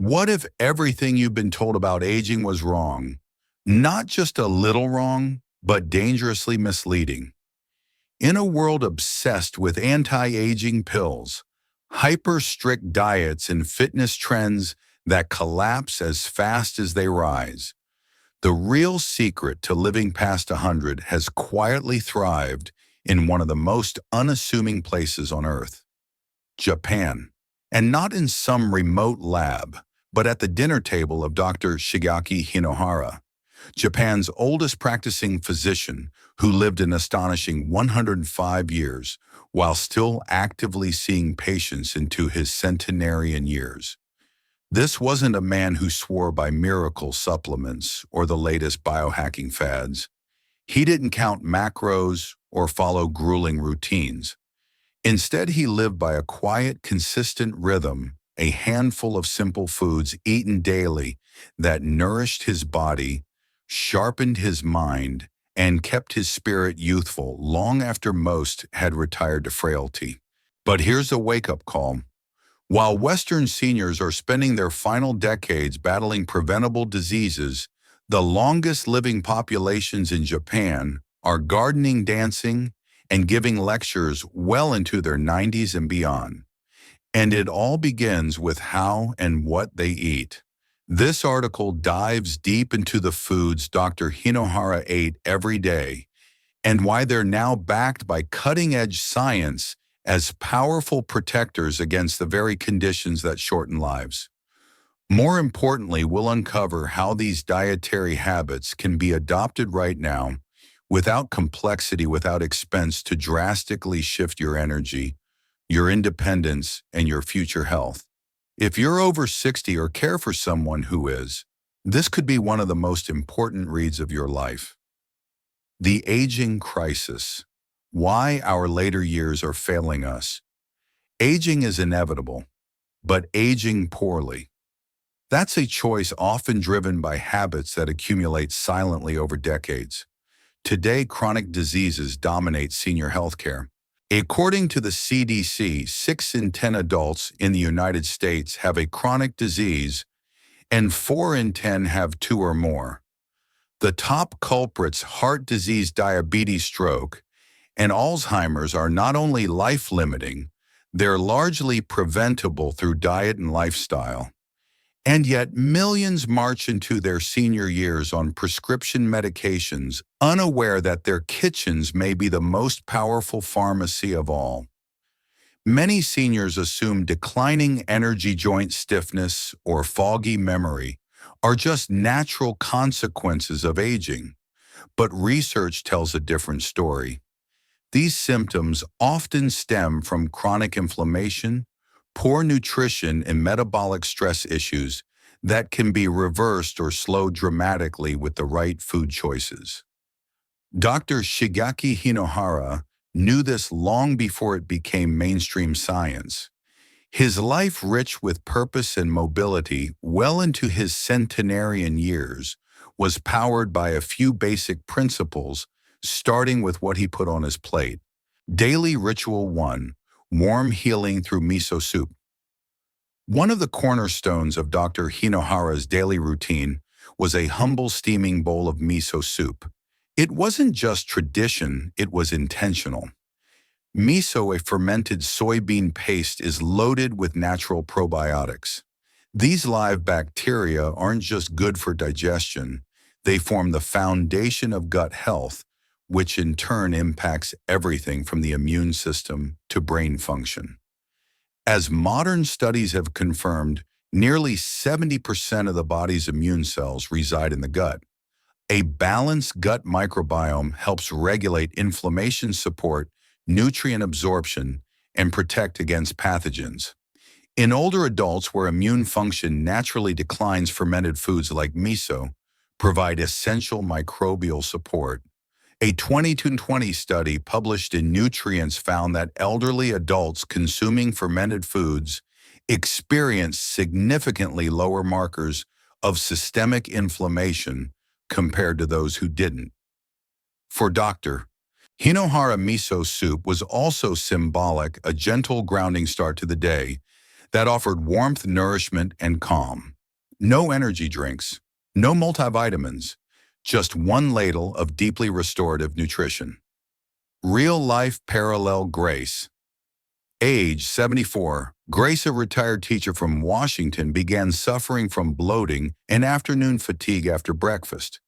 What if everything you've been told about aging was wrong? Not just a little wrong, but dangerously misleading. In a world obsessed with anti-aging pills, hyper-strict diets, and fitness trends that collapse as fast as they rise, the real secret to living past 100 has quietly thrived in one of the most unassuming places on Earth, Japan. And not in some remote lab, but at the dinner table of Dr. Shigeaki Hinohara, Japan's oldest practicing physician who lived an astonishing 105 years while still actively seeing patients into his centenarian years. This wasn't a man who swore by miracle supplements or the latest biohacking fads. He didn't count macros or follow grueling routines. Instead, he lived by a quiet, consistent rhythm, a handful of simple foods eaten daily that nourished his body, sharpened his mind, and kept his spirit youthful long after most had retired to frailty. But here's a wake-up call. While Western seniors are spending their final decades battling preventable diseases, the longest living populations in Japan are gardening, dancing, and giving lectures well into their 90s and beyond. And it all begins with how and what they eat. This article dives deep into the foods Dr. Hinohara ate every day and why they're now backed by cutting-edge science as powerful protectors against the very conditions that shorten lives. More importantly, we'll uncover how these dietary habits can be adopted right now without complexity, without expense, to drastically shift your energy, your independence, and your future health. If you're over 60 or care for someone who is, this could be one of the most important reads of your life. The Aging Crisis: Why Our Later Years Are Failing Us. Aging is inevitable, but aging poorly. That's a choice often driven by habits that accumulate silently over decades. Today, chronic diseases dominate senior healthcare. According to the CDC, 6 in 10 adults in the United States have a chronic disease, and 4 in 10 have 2 or more. The top culprits, heart disease, diabetes, stroke, and Alzheimer's, are not only life-limiting, they're largely preventable through diet and lifestyle. And yet millions march into their senior years on prescription medications, unaware that their kitchens may be the most powerful pharmacy of all. Many seniors assume declining energy, joint stiffness, or foggy memory are just natural consequences of aging. But research tells a different story. These symptoms often stem from chronic inflammation, poor nutrition, and metabolic stress issues that can be reversed or slowed dramatically with the right food choices. Dr. Shigeaki Hinohara knew this long before it became mainstream science. His life, rich with purpose and mobility well into his centenarian years, was powered by a few basic principles, starting with what he put on his plate. Daily Ritual 1: Warm healing through miso soup. One of the cornerstones of Dr. Hinohara's daily routine was a humble steaming bowl of miso soup. It wasn't just tradition, it was intentional. Miso, a fermented soybean paste, is loaded with natural probiotics. These live bacteria aren't just good for digestion, they form the foundation of gut health, which in turn impacts everything from the immune system to brain function. As modern studies have confirmed, nearly 70% of the body's immune cells reside in the gut. A balanced gut microbiome helps regulate inflammation, support nutrient absorption, and protect against pathogens. In older adults where immune function naturally declines, fermented foods like miso provide essential microbial support. A 2020 study published in Nutrients found that elderly adults consuming fermented foods experienced significantly lower markers of systemic inflammation compared to those who didn't. For Dr. Hinohara, miso soup was also symbolic, a gentle grounding start to the day that offered warmth, nourishment, and calm. No energy drinks, no multivitamins, just one ladle of deeply restorative nutrition. Real-life parallel Grace. Age 74, Grace, a retired teacher from Washington, began suffering from bloating and afternoon fatigue after breakfast.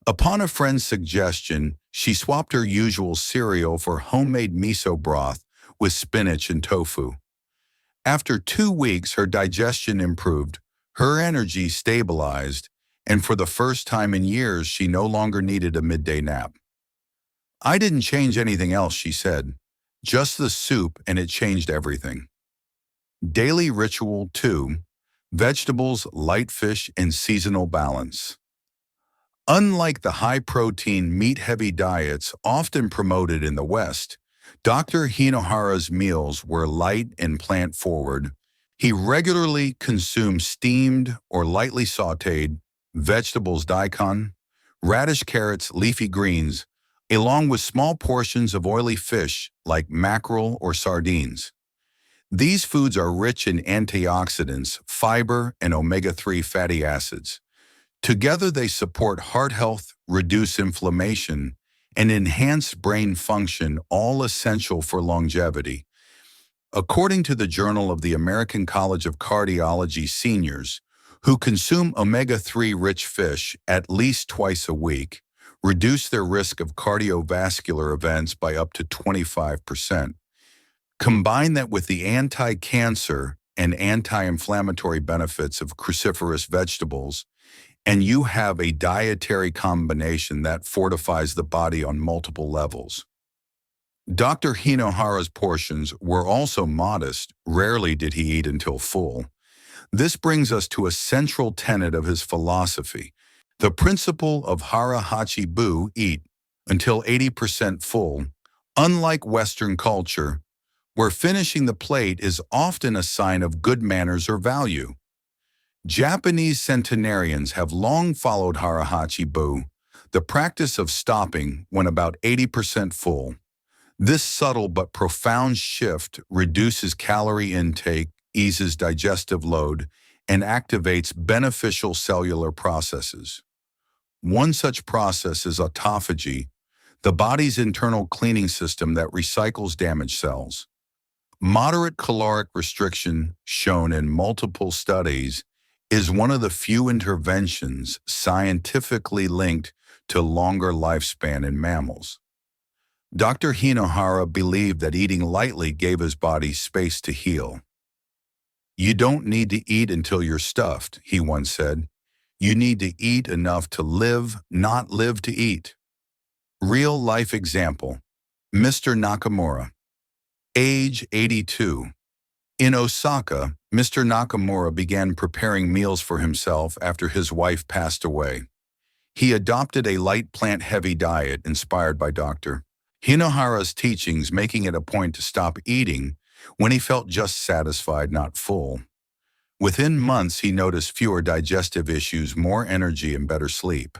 Upon a friend's suggestion, she swapped her usual cereal for homemade miso broth with spinach and tofu. After 2 weeks, her digestion improved, her energy stabilized, and for the first time in years, she no longer needed a midday nap. I didn't change anything else, she said. Just the soup, and it changed everything. Daily Ritual 2. Vegetables, light fish, and seasonal balance. Unlike the high-protein, meat-heavy diets often promoted in the West, Dr. Hinohara's meals were light and plant-forward. He regularly consumed steamed or lightly sautéed vegetables, daikon, radish, carrots, leafy greens, along with small portions of oily fish like mackerel or sardines. These foods are rich in antioxidants, fiber, and omega-3 fatty acids. Together, they support heart health, reduce inflammation, and enhance brain function, all essential for longevity. According to the Journal of the American College of Cardiology, seniors who consume omega-3 rich fish at least twice a week reduce their risk of cardiovascular events by up to 25%. Combine that with the anti-cancer and anti-inflammatory benefits of cruciferous vegetables, and you have a dietary combination that fortifies the body on multiple levels. Dr. Hinohara's portions were also modest. Rarely did he eat until full. This brings us to a central tenet of his philosophy, the principle of Hara Hachi Bu, eat until 80% full. Unlike Western culture, where finishing the plate is often a sign of good manners or value, Japanese centenarians have long followed Hara Hachi Bu, the practice of stopping when about 80% full. This subtle but profound shift reduces calorie intake, eases digestive load, and activates beneficial cellular processes. One such process is autophagy, the body's internal cleaning system that recycles damaged cells. Moderate caloric restriction, shown in multiple studies, is one of the few interventions scientifically linked to longer lifespan in mammals. Dr. Hinohara believed that eating lightly gave his body space to heal. "You don't need to eat until you're stuffed," he once said. "You need to eat enough to live, not live to eat." Real-life example, Mr. Nakamura. Age 82. In Osaka, Mr. Nakamura began preparing meals for himself after his wife passed away. He adopted a light plant-heavy diet inspired by Dr. Hinohara's teachings, making it a point to stop eating when he felt just satisfied, not full. Within months, he noticed fewer digestive issues, more energy, and better sleep.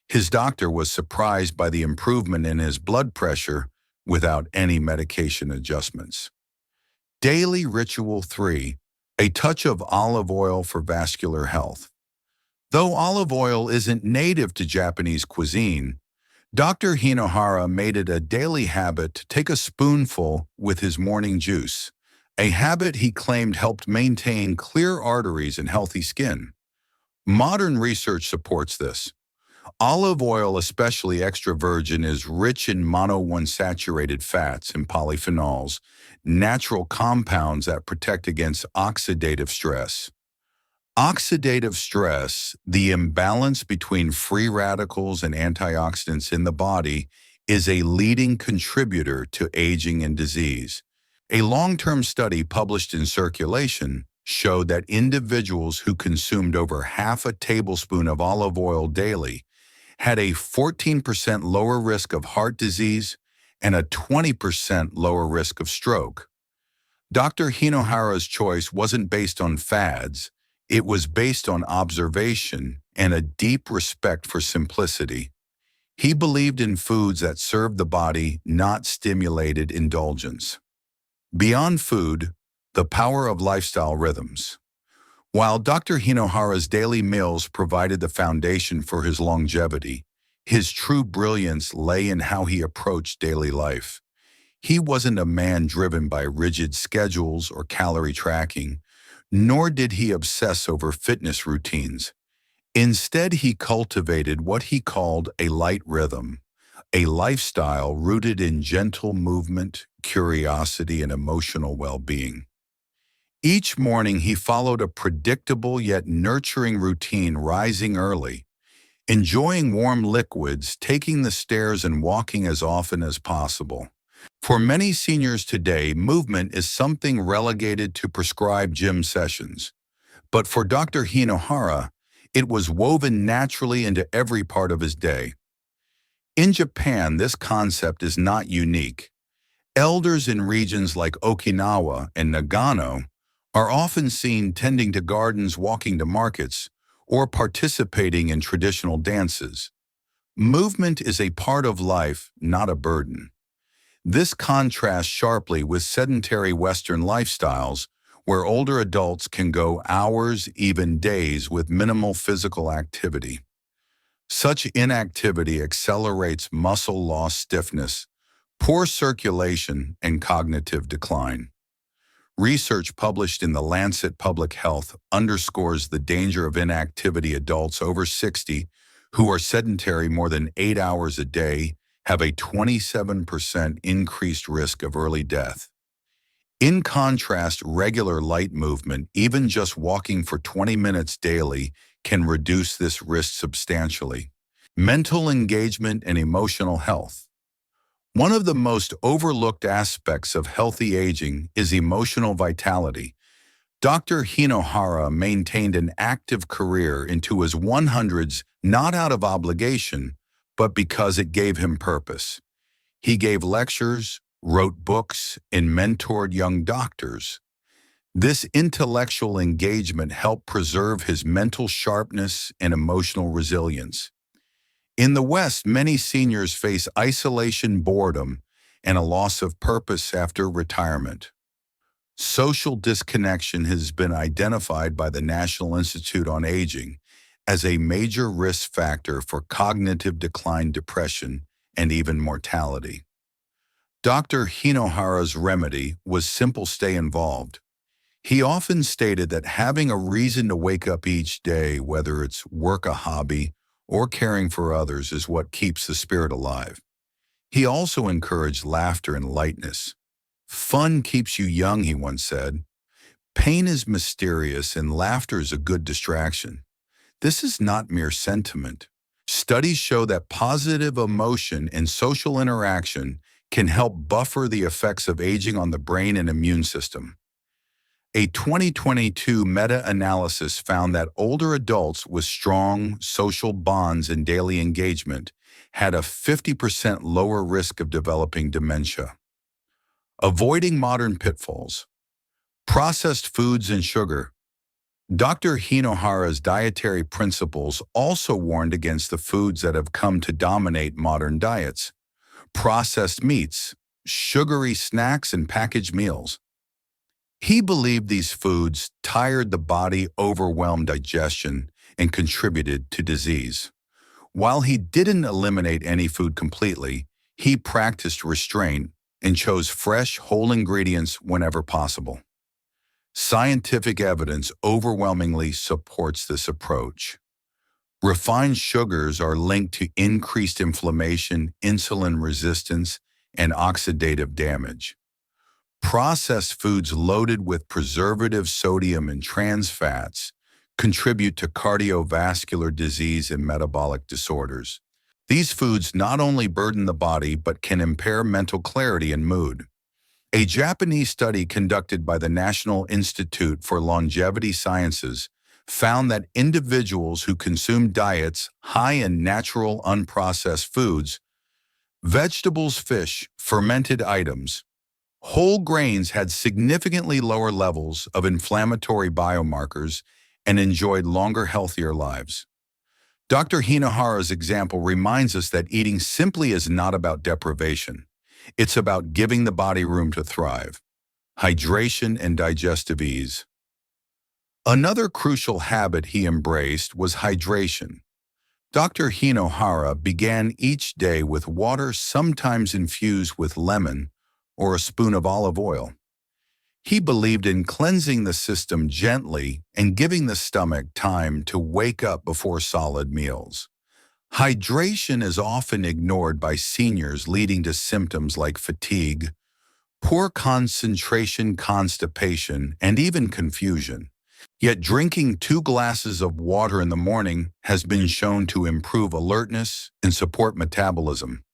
His doctor was surprised by the improvement in his blood pressure without any medication adjustments. Daily Ritual 3. A touch of olive oil for vascular health. Though olive oil isn't native to Japanese cuisine, Dr. Hinohara made it a daily habit to take a spoonful with his morning juice, a habit he claimed helped maintain clear arteries and healthy skin. Modern research supports this. Olive oil, especially extra virgin, is rich in monounsaturated fats and polyphenols, natural compounds that protect against oxidative stress. Oxidative stress, the imbalance between free radicals and antioxidants in the body, is a leading contributor to aging and disease. A long-term study published in Circulation showed that individuals who consumed over half a tablespoon of olive oil daily had a 14% lower risk of heart disease and a 20% lower risk of stroke. Dr. Hinohara's choice wasn't based on fads, it was based on observation and a deep respect for simplicity. He believed in foods that served the body, not stimulated indulgence. Beyond food, the power of lifestyle rhythms. While Dr. Hinohara's daily meals provided the foundation for his longevity, his true brilliance lay in how he approached daily life. He wasn't a man driven by rigid schedules or calorie tracking, nor did he obsess over fitness routines. Instead, he cultivated what he called a light rhythm, a lifestyle rooted in gentle movement, curiosity, and emotional well-being. Each morning, he followed a predictable yet nurturing routine, rising early, enjoying warm liquids, taking the stairs, and walking as often as possible. For many seniors today, movement is something relegated to prescribed gym sessions. But for Dr. Hinohara, it was woven naturally into every part of his day. In Japan, this concept is not unique. Elders in regions like Okinawa and Nagano are often seen tending to gardens, walking to markets, or participating in traditional dances. Movement is a part of life, not a burden. This contrasts sharply with sedentary Western lifestyles, where older adults can go hours, even days, with minimal physical activity. Such inactivity accelerates muscle loss, stiffness, poor circulation, and cognitive decline. Research published in The Lancet Public Health underscores the danger of inactivity. Adults over 60 who are sedentary more than 8 hours a day have a 27% increased risk of early death. In contrast, regular light movement, even just walking for 20 minutes daily, can reduce this risk substantially. Mental engagement and emotional health. One of the most overlooked aspects of healthy aging is emotional vitality. Dr. Hinohara maintained an active career into his 100s not out of obligation, but because it gave him purpose. He gave lectures, wrote books, and mentored young doctors. This intellectual engagement helped preserve his mental sharpness and emotional resilience. In the West, many seniors face isolation, boredom, and a loss of purpose after retirement. Social disconnection has been identified by the National Institute on Aging as a major risk factor for cognitive decline, depression, and even mortality. Dr. Hinohara's remedy was simple: stay involved. He often stated that having a reason to wake up each day, whether it's work, a hobby, or caring for others, is what keeps the spirit alive. He also encouraged laughter and lightness. Fun keeps you young, he once said. Pain is mysterious and laughter is a good distraction. This is not mere sentiment. Studies show that positive emotion and social interaction can help buffer the effects of aging on the brain and immune system. A 2022 meta-analysis found that older adults with strong social bonds and daily engagement had a 50% lower risk of developing dementia. Avoiding modern pitfalls. Processed foods and sugar. Dr. Hinohara's dietary principles also warned against the foods that have come to dominate modern diets: processed meats, sugary snacks, and packaged meals. He believed these foods tired the body, overwhelmed digestion, and contributed to disease. While he didn't eliminate any food completely, he practiced restraint and chose fresh, whole ingredients whenever possible. Scientific evidence overwhelmingly supports this approach. Refined sugars are linked to increased inflammation, insulin resistance, and oxidative damage. Processed foods loaded with preservatives, sodium, and trans fats contribute to cardiovascular disease and metabolic disorders. These foods not only burden the body but can impair mental clarity and mood. A Japanese study conducted by the National Institute for Longevity Sciences found that individuals who consumed diets high in natural, unprocessed foods, vegetables, fish, fermented items, whole grains, had significantly lower levels of inflammatory biomarkers and enjoyed longer, healthier lives. Dr. Hinohara's example reminds us that eating simply is not about deprivation. It's about giving the body room to thrive. Hydration and digestive ease. Another crucial habit he embraced was hydration. Dr. Hinohara began each day with water sometimes infused with lemon or a spoon of olive oil. He believed in cleansing the system gently and giving the stomach time to wake up before solid meals. Hydration is often ignored by seniors, leading to symptoms like fatigue, poor concentration, constipation, and even confusion. Yet drinking 2 glasses of water in the morning has been shown to improve alertness and support metabolism.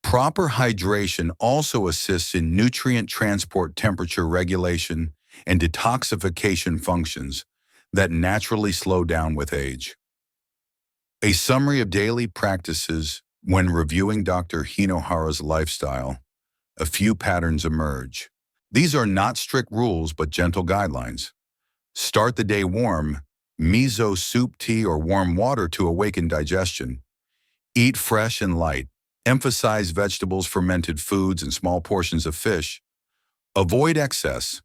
Proper hydration also assists in nutrient transport, temperature regulation, and detoxification functions that naturally slow down with age. A summary of daily practices when reviewing Dr. Hinohara's lifestyle, a few patterns emerge. These are not strict rules but gentle guidelines. Start the day warm, miso soup, tea, or warm water to awaken digestion. Eat fresh and light. Emphasize vegetables, fermented foods, and small portions of fish. Avoid excess.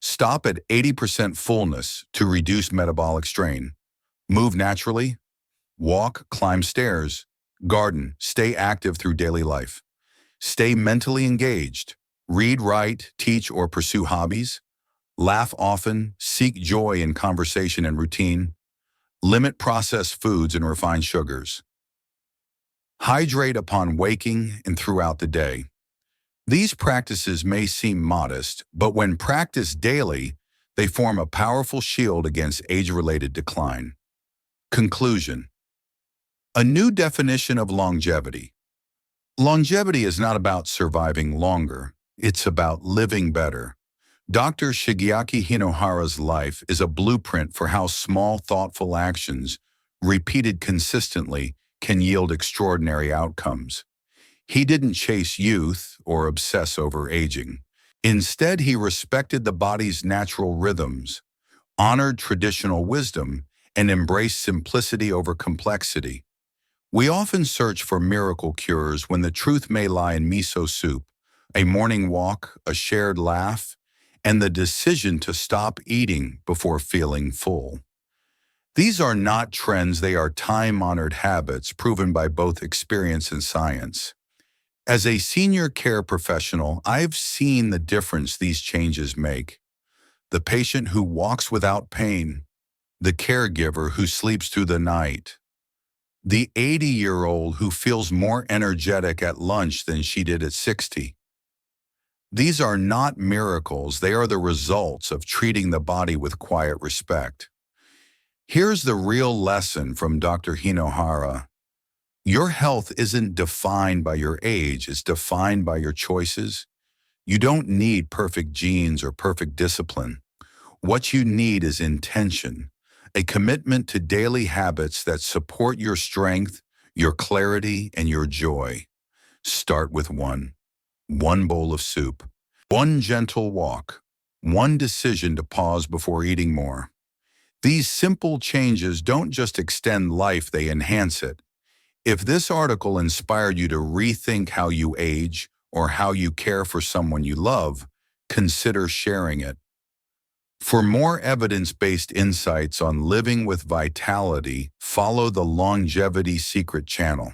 Stop at 80% fullness to reduce metabolic strain. Move naturally. Walk, climb stairs, garden, stay active through daily life. Stay mentally engaged. Read, write, teach, or pursue hobbies. Laugh often. Seek joy in conversation and routine. Limit processed foods and refined sugars. Hydrate upon waking and throughout the day. These practices may seem modest, but when practiced daily, they form a powerful shield against age-related decline. Conclusion. A new definition of longevity. Longevity is not about surviving longer, it's about living better. Dr. Shigeaki Hinohara's life is a blueprint for how small, thoughtful actions, repeated consistently, can yield extraordinary outcomes. He didn't chase youth or obsess over aging. Instead, he respected the body's natural rhythms, honored traditional wisdom, and embraced simplicity over complexity. We often search for miracle cures when the truth may lie in miso soup, a morning walk, a shared laugh, and the decision to stop eating before feeling full. These are not trends, they are time-honored habits proven by both experience and science. As a senior care professional, I've seen the difference these changes make. The patient who walks without pain, the caregiver who sleeps through the night, the 80-year-old who feels more energetic at lunch than she did at 60. These are not miracles, they are the results of treating the body with quiet respect. Here's the real lesson from Dr. Hinohara. Your health isn't defined by your age, it's defined by your choices. You don't need perfect genes or perfect discipline. What you need is intention, a commitment to daily habits that support your strength, your clarity, and your joy. Start with one bowl of soup, one gentle walk, one decision to pause before eating more. These simple changes don't just extend life, they enhance it. If this article inspired you to rethink how you age or how you care for someone you love, consider sharing it. For more evidence-based insights on living with vitality, follow the Longevity Secret channel.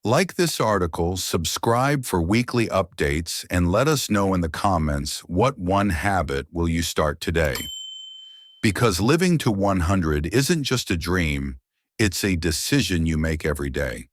Like this article, subscribe for weekly updates, and let us know in the comments what one habit will you start today. Because living to 100 isn't just a dream, it's a decision you make every day.